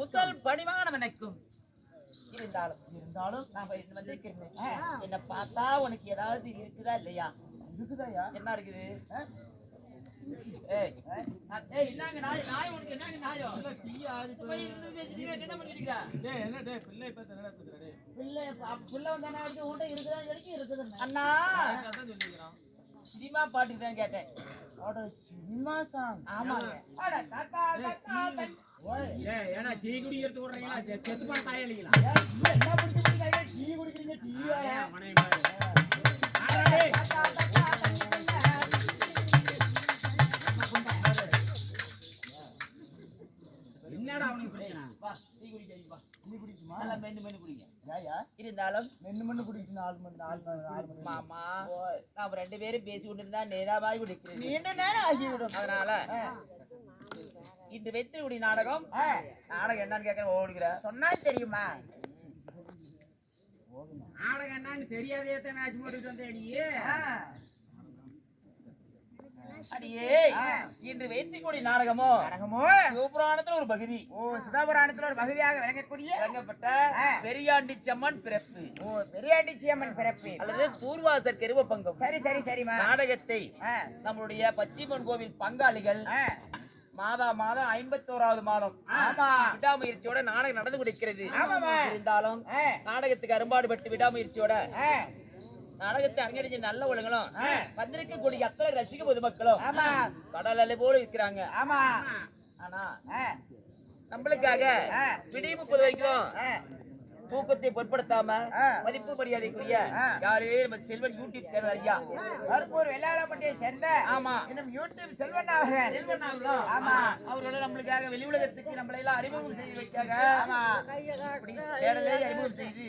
முதல் பணிவான நினைக்கும் இருந்தாலும் நான் வந்திருக்கிறேன். என்ன பார்த்தா உனக்கு ஏதாவது இருக்குதா இல்லையா? இருக்குதாயா? என்ன இருக்குது? என்னங்க நாய் உனக்கு என்னங்க நாயோ? என்ன பண்ணிருக்கா? பிள்ளை வந்தானே உன்ட்ட இருக்குதா? இருக்குது அண்ணா. சினிமா பாட்டுக்கு தான் கேட்டேன். Cinema song? ஆமாங்க. ஏன்னா டீ குடிக்கிறது விடுறீங்களா? செத்து போன தாயா இல்லைங்களா? என்ன குடிக்கிறீங்க? டீ குடிக்கிறீங்க? டீ என்னடா அவனுக்கு பிரச்சனை? வா டீ குடிக்க. வா டீ குடிக்குமா? நல்லா மென்னு மென்னு குடிங்க. ஏயா இருந்தாலும் மென்னு மென்னு குடிக்கணும். 4 மணி மாமா நாம 2 பேரும் பேசி கொண்டிருந்தா நேராவாய் குடிக்கிறேன். நீண்ட நேரம் ஆகிவிடும். அதனால இன்று வெற்றிகுடி நாடகம் என்னன்னு கேட்க ஓடுகிற சொன்னா தெரியுமா? நாடகம் என்னன்னு தெரியாதே மேட்ச் போட்டுட்டு வந்தே நீ. அடியே இன்று வெற்றிகுடி நாடகமோ சிவபுராணத்துல ஒரு பகுதி. சிவபுராணத்துல ஒரு பகுதியாக விளங்கப்பட்ட பெரியாண்டிச்சம்மன் பிறப்பு. பெரியாண்டிச்சியம்மன் பிறப்பு அல்லது தூர்வாசர் கெருவ பங்கம். சரி நாடகத்தை நம்மளுடைய பச்சிமன் கோவில் பங்காளிகள் மாதம் 51வது மாதம் விடாமுயற்சியோட நாடகம் நடந்து கொண்டிருக்கிறது. இருந்தாலும் நாடகத்துக்கு அரும்பாடுபட்டு விடாமுயற்சியோட நாடகத்தை அரங்கேற்ற நல்ல உலகங்களும் வந்திருக்கக்கூடிய அத்தனை ரசிக பொதுமக்களும் கடல் அலை போல இருக்கிறாங்க. ஆனா நம்மளுக்காக விடிய 30 வரைக்கும் தூக்கத்தை பொருட்படுத்தாம மதிப்பு மரியாதைக்குரிய யாரு நம்ம செல்வன் யூடியூப் சேனல் ஐயா கருப்பூர் வெள்ளாளப்பட்டியை சேர்ந்த இன்னும் யூடியூப் செல்வன் அவரோட நம்மளுக்காக வெளி உலகத்துக்கு நம்மளை எல்லாம் அறிமுகம் செய்து வைக்காங்க. அறிமுகம் செய்து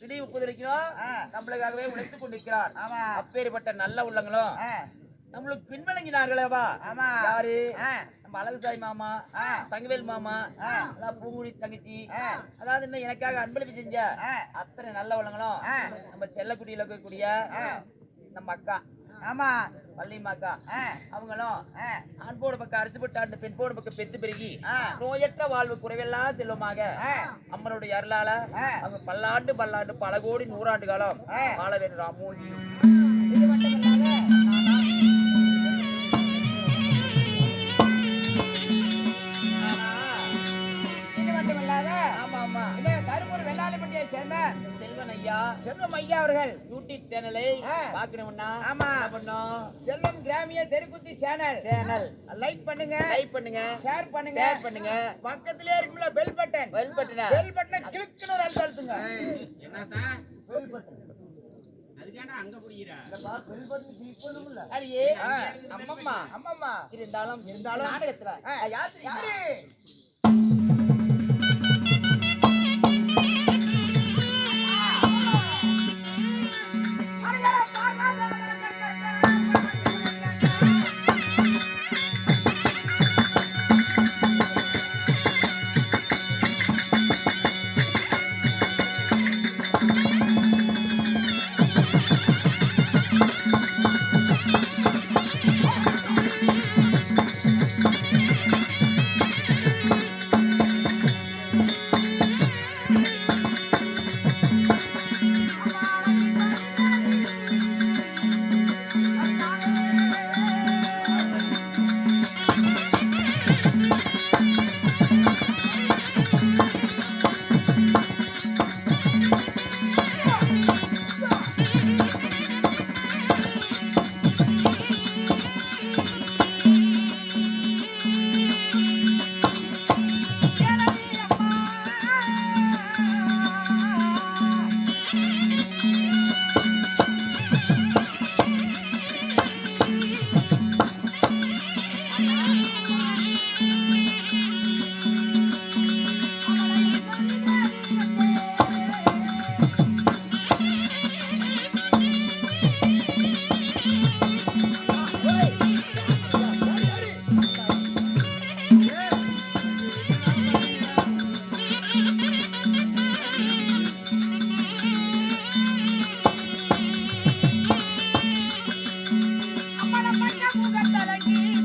விடிய 30 வரைக்கும் நம்மளுக்காகவே உழைத்துக் கொண்டிருக்கிறார். அப்பேற்பட்ட நல்ல உள்ளங்களும் நம்மளுக்கு பின்வழங்கினார்களேவா? யாரு? நம்ம அழகுசாமி மாமா, தங்கவேல் மாமா, பூங்குடி தங்கச்சி, அதாவது இன்னும் எனக்காக அன்பளிப்பு செஞ்ச அத்தனை நல்ல உள்ளங்களும் நம்ம செல்லக்குடியில இருக்கக்கூடிய நம்ம அக்கா வள்ளிமாக்கா அவங்களும் ஆண்போடு பக்கம் அரிசிப்பட்டாண்டு பெண்போடு பக்கம் பெத்து பெருகி நோயற்ற வாழ்வு குறைவெல்லாம் செல்வமாக அம்மனுடைய அருளால அவங்க பல்லாண்டு பல கோடி 100 ஆண்டு காலம் வாழ வேண்டும். ராமோஜி இது மட்டும் செல்வம் ஐயா அவர்கள் யூடியூப் சேனலை பார்க்கணும்னா செல்வம் கிராமிய தெருக்குத்தி சேனல் லைக் பண்ணுங்க, ஷேர் பண்ணுங்க. பக்கத்திலே இருக்குல்ல பெல் பட்டனை கிளிக் அழுத்துங்க. என்னடா பெல் பட்டன் அதுக்கான அங்க புரியறா? இல்லப்பா பெல் பட்டன் கிளிக் பண்ணும்ல. அடியே அம்மம்மா இருந்தாலும் நாடகத்துல யாரு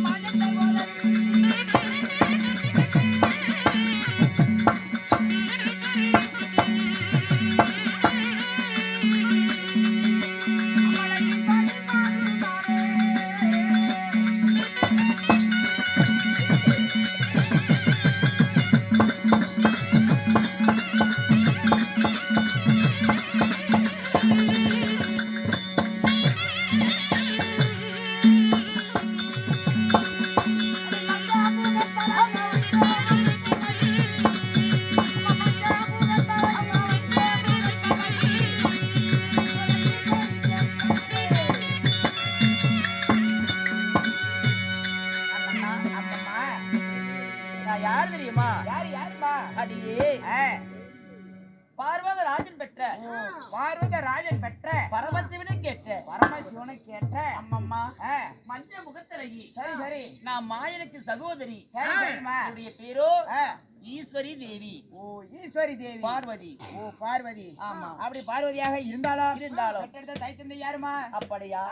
மணி யார் தெரியுமா? யாருமா? அடியே பார்வதராஜன் பெற்ற பார்வதராஜன் பெற்ற பரமசிவனை கேட்ட அம்மம்மா மஞ்ச முகத்தழகி. சரி சரி. நான் மாயனுக்கு சகோதரி. என்னுடைய பேரோ ஈஸ்வரி தேவி. ஓ ஈஸ்வரி தேவி. பார்வதி. ஓ பார்வதி. ஆமா. அப்படி பார்வதியாக இருந்தாலும் பெற்றெடுத்த தாய் தந்தை யாருமா? அப்படியா?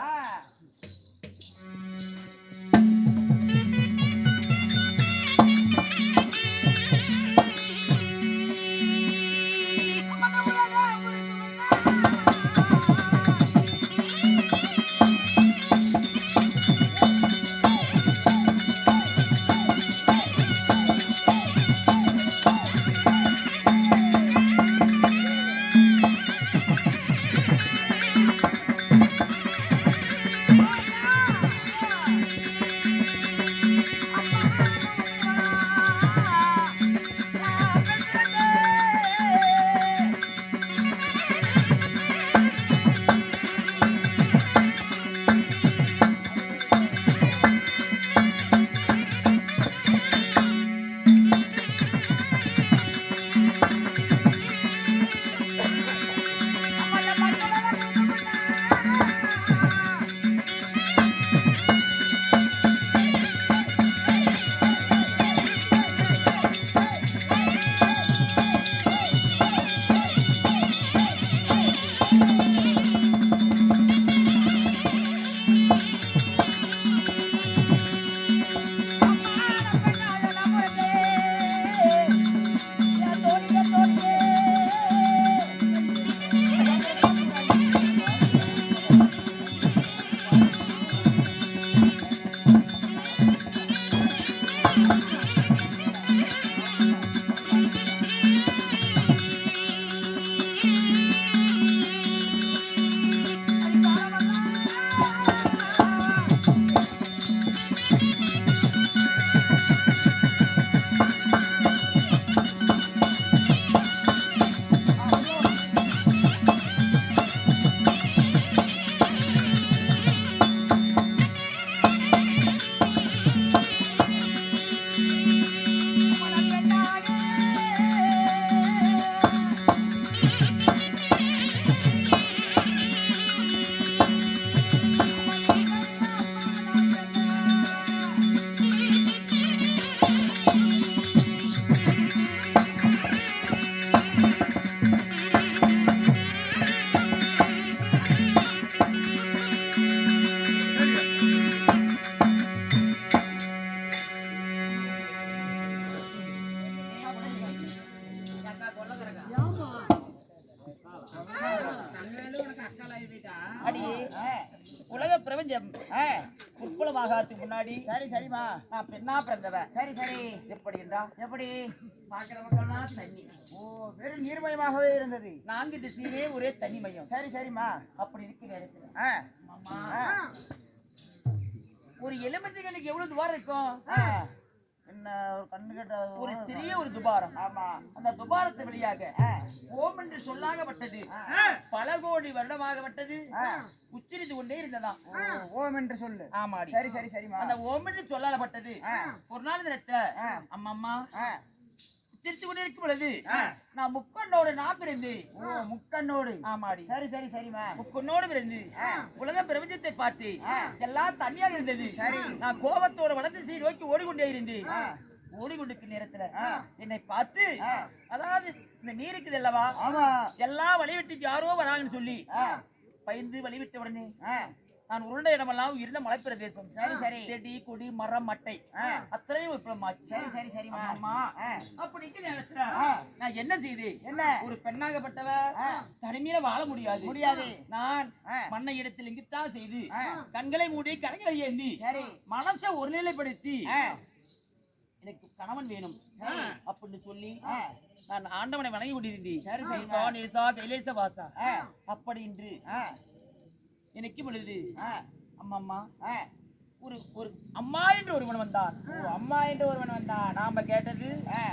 உலக பிரபஞ்சம் உட்புலமாகறதுக்கு முன்னாடி சரி சரிமா நான் பெண்ணா பிறந்தவ. சரி சரி. எப்படி என்றா எப்படி பாக்கிறவங்கெல்லாம் தண்ணி. ஓ வெறும் நீர்மயமாகவே இருந்தது. 4 திசையிலே ஒரே தனிமயம். சரி சரிமா. அப்படி இருக்கிற இடத்துல ஒரு எலுமிச்சைக்கு எவ்வளவு துவாரம் இருக்கும்? என்ன ஒரு கண்ணு கட்ட ஒரு சிறிய ஒரு துபாரம். ஆமா. அந்த துபாரத்து வழியாக ஓம் என்று சொல்லாகப்பட்டது பல கோடி வருடமாகப்பட்டது உச்சரித்து கொண்டே இருந்ததாம். ஓம் என்று சொல்லு. ஆமாடி. சரி சரி சரிமா. அந்த ஓம் என்று சொல்லாகப்பட்டது ஒரு நாள் நேரத்துல அம்மம்மா உச்சரித்து கொண்டே இருக்கும் பொழுது நான் முக்கண்ணோடு நான் பிறந்து. முக்கண்ணோடு. ஆமாடி. சரி சரி சரிமா. முக்கண்ணோடு பிறந்து உலக பிரபஞ்சத்தை பார்த்து எல்லாம் தனியாக இருந்தது. சரி. நான் கோபத்தோட வளர்ந்து சீ நோக்கி ஓடிக்கொண்டே இருந்தேன். ஓடிக்கொண்டிருக்க நேரத்துல என்னை பார்த்து அதாவது இந்த நீருக்குது அல்லவா எல்லா வழிவிட்டு யாரோ வராங்கன்னு சொல்லி பயந்து வழிவிட்ட உடனே நான் உருண்ட இடமெல்லாம் இருந்த மலை பிரதேசம். சரி சரி. செடி கொடி மரம் மட்டை அத்தனையும் விற்பமாச்சு. சரி சரி சரி அம்மா. அப்படிக்கு நேரத்துல நான் என்ன செய்து என்ன ஒரு பெண்ணாகப்பட்டவ தனிமையில வாழ முடியாது முடியாது. நான் மண்ணை இடத்தில் இங்குத்தான் செய்து கண்களை மூடி கரைகளை ஏந்தி மனசை ஒருநிலைப்படுத்தி எனக்கு கணவன் வேணும் அப்படின்னு சொல்லி நான் ஆண்டவனை வணங்கி கொண்டிருந்தேன். வாசா அப்படி என்று எனக்கு பொழுது அம்மா ஒரு ஒரு அம்மா என்று ஒருவன் வந்தான். அம்மா என்று ஒருவன் வந்தான். நாம கேட்டது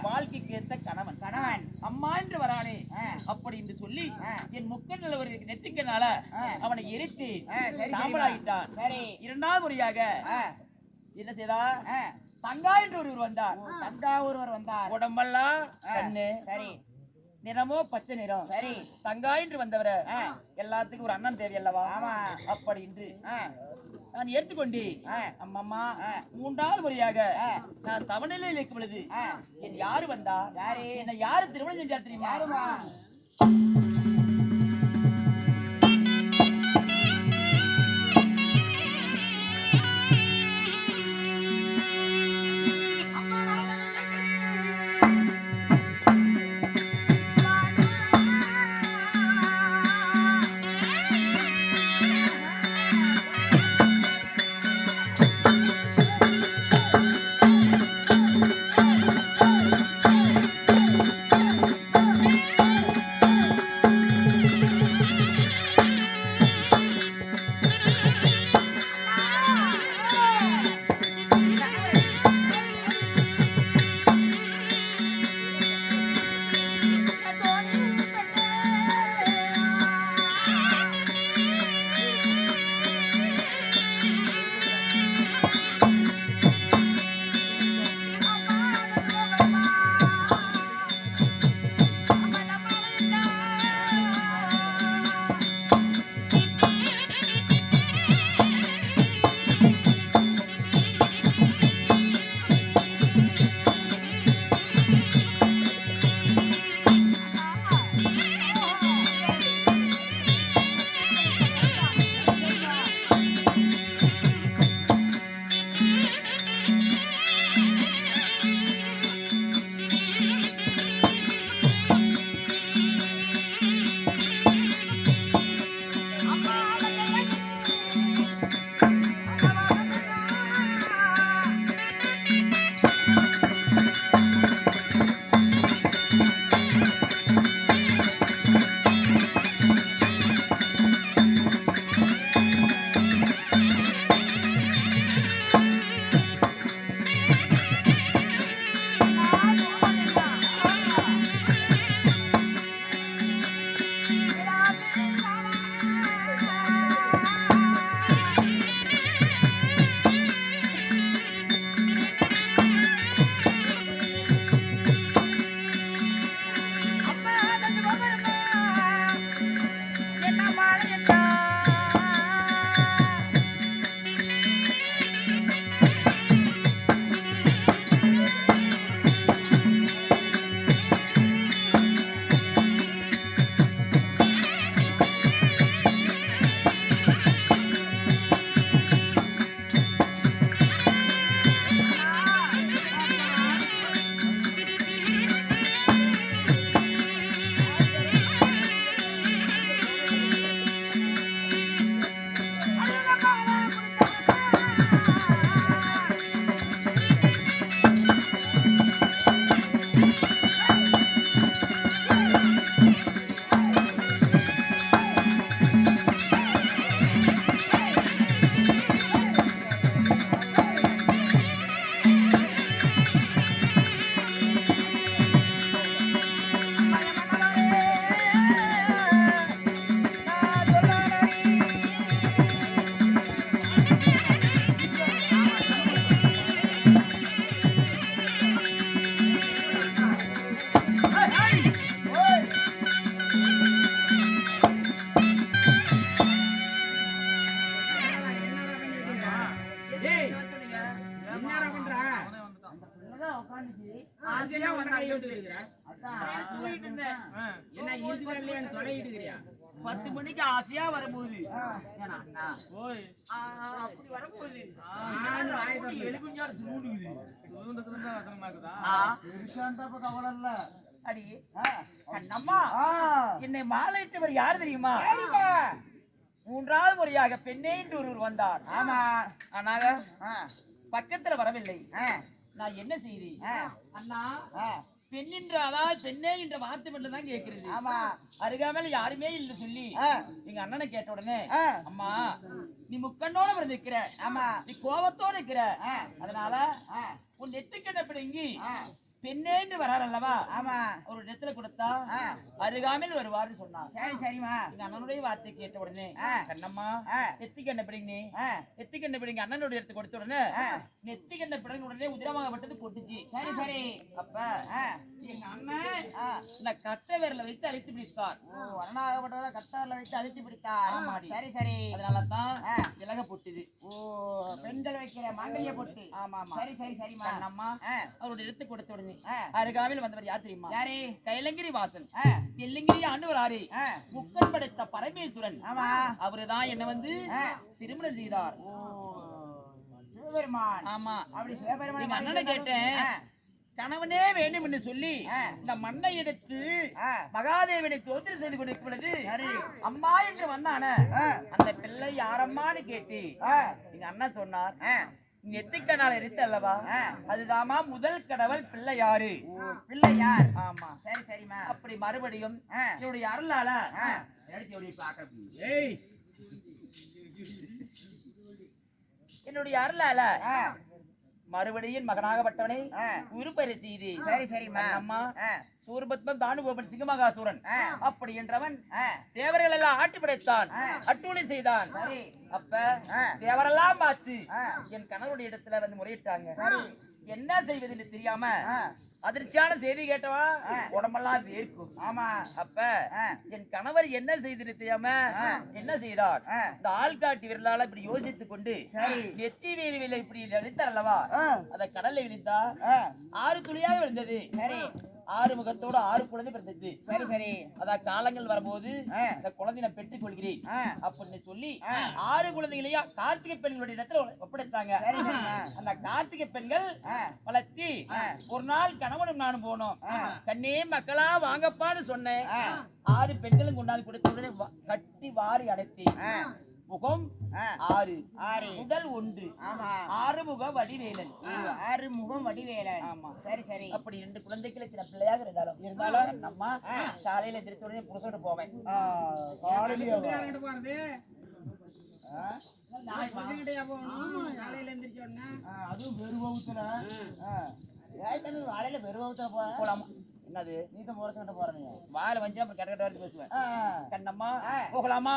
வாழ்க்கைக்கு ஏற்ற கணவன். கணவன் அம்மா என்று வரானே அப்படி என்று சொல்லி என் முக்கண்ணில் ஒரு நெத்திக்கனால அவனை எரித்து சாம்பலாகிட்டான். சரி. இரண்டாவது முறையாக என்ன செய்தா தங்கா என்று ஒருவர் வந்தார். தங்கா ஒருவர் வந்தார். உடம்பெல்லாம் கண்ணு சரி நிறமோ பச்சை நிறம். சரி. தங்கா என்று வந்தவர எல்லாத்துக்கும் ஒரு அண்ணன் தேவை அல்லவா? அப்படி என்று நான் ஏற்றுக்கொண்டு அம்மம்மா மூன்றாவது முறையாக நான் தவநிலையில் இருக்கும் பொழுது என் யாரு வந்தா என்ன யாரு திருமணம் செஞ்சார் தெரியுமா? 10 மணிக்கு ஆசையா வரும்போது அப்படி வரும்போது அடி கண்ணம்மா என்னை மாலையிட்டவர் யார் தெரியுமா? மூன்றாவது முறையாக பெண்ணே என்று ஒருவர் வந்தார். ஆமா, ஆனாக பக்கத்துல வரவில்லை. நான் என்ன செய்தேன் அண்ணா? பெண்ணின்ற அதாவது பெண்ணே என்ற வார்த்தை மட்டும் தான் கேட்கிறது. ஆமா, அருகாமல் யாருமே இல்லை சொல்லி எங்க அண்ணனை கேட்ட உடனே, அம்மா நீ முக்கண்ணோட நிற்கிற, ஆமா நீ கோபத்தோட இருக்கிற, அதனால உன் நெத்துக்கண்ண பிடுங்கி பெண்ணேன்னு வரார் அல்லவா? ஆமா, ஒரு இடத்துல கொடுத்தா அருகாமையில் வருவாரு சொன்னான். சரி சரிமா. எங்க அண்ணனுடைய வார்த்தை கேட்ட உடனே, கண்ணம்மா நெத்திக்கண்ண பிடிங்க, நெத்திக்கண்ண பிடிங்க அண்ணனுடைய இடத்து கொடுத்த உடனே நெத்திக்கண்ண பிடிங்க உடனே உதிரமாகப்பட்டது கொட்டுச்சு. சரி சரி. அப்ப எங்க அண்ணன் இந்த கட்ட விரல வைத்து அழித்து பிடித்தார். அண்ணாகப்பட்டவரை கட்ட விரல வைத்து அழித்து பிடித்தார். சரி சரி. அதனாலதான் இலக போட்டுது. ஓ, பெண்கள் வைக்கிற மாங்கல்ய போட்டு. ஆமா ஆமா. சரி சரி சரிமா. கண்ணம்மா அவருடைய இடத்து கொடுத்த உடனே அருகாமையில் வந்தவர் யார் தெரியுமா? யாரு? கைலங்கிரி வாசன் தெல்லிங்கிரி ஆண்டவர் ஆறு முக்கன் படைத்த பரமேஸ்வரன். ஆமா, அவருதான் என்ன வந்து திருமணம் செய்தார். சிவபெருமான். ஆமா, அப்படி சிவபெருமான் அண்ணனை கேட்டேன். கணவனே வேண்டும் என்று சொல்லி இந்த மண்ணை எடுத்து மகாதேவனை தோத்திரம் செய்து கொண்டிருக்கும் பொழுது அம்மா என்று வந்தான அந்த பிள்ளை யாரம்மான்னு கேட்டு எங்க அண்ணன் சொன்னார், நெத்திக்கனால இருத்த அல்லவா, அதுதாமா முதல் கடவுள் பிள்ளை யாரு? பிள்ளை யார்? ஆமா. சரி சரிமா. அப்படி மறுபடியும் என்னுடைய அருளால என்னுடைய அருளால மறுபடியும் மகனாகப்பட்டவனை உருப்பெரு செய்தி. சரி சரிமா. அம்மா சூர்பத்மன் தானுகோபன் சிங்கமகாசூரன் அப்படி என்றவன் தேவர்கள் எல்லாம் ஆட்டி படைத்தான், அட்டூழி செய்தான். அப்ப தேவரெல்லாம் பார்த்து என் கணவருடைய இடத்துல வந்து முறையிட்டாங்க. என்ன செய்வது தெரியாம அதிர்ச்சியான செய்தி கேட்டவா உடம்பெல்லாம் வேர்க்கும். ஆமா, அப்ப என் கணவர் என்ன செய்து தெரியாம என்ன செய்தார்? இந்த ஆள்காட்டி விரலால இப்படி யோசித்துக் கொண்டு நெத்தி வேலிவில இப்படி அழித்தார் அல்லவா, அத கடல்ல விழுந்தா 6 துளியாக விழுந்தது. சரி, 6 முகத்தோட 6 குழந்தை பிறந்தது. சரி சரி. அதான் காலங்கள் வரும்போது இந்த குழந்தையை பெற்றுக் கொள்கிறேன் அப்படின்னு சொல்லி 6 குழந்தைகளையும் கார்த்திகை பெண்களுடைய இடத்துல ஒப்படைத்தாங்க. அந்த கார்த்திகை பெண்கள் வளர்த்தி ஒரு நாள் கணவனும் நானும் போனோம். கண்ணே மக்களா வாங்கப்பான்னு சொன்னேன். 6 பெண்களும் கொண்டாந்து கொடுத்தவுடனே கட்டி வாரி அடைத்தி முகம் 6 உடல் 1. ஆமா, 6 முக வடிவேலன். 6 முகம் வடிவேலன். ஆமா, சரி சரி. அப்படி 2 குழந்தைகளுக்கு சின்ன பிள்ளையாக இருந்தாலும் நம்ம காலையில எந்திரிச்ச உடனே புருஷோட போவேன். அதுவும் வெறுவத்துல வாழையில வெறுவத்துல போலாமா? என்னது நீத்த போறதுக்கிட்ட போறீங்க? வாயில வஞ்சா அப்புறம் கெட்ட கெட்ட பேசுவேன். கண்ணம்மா போகலாமா?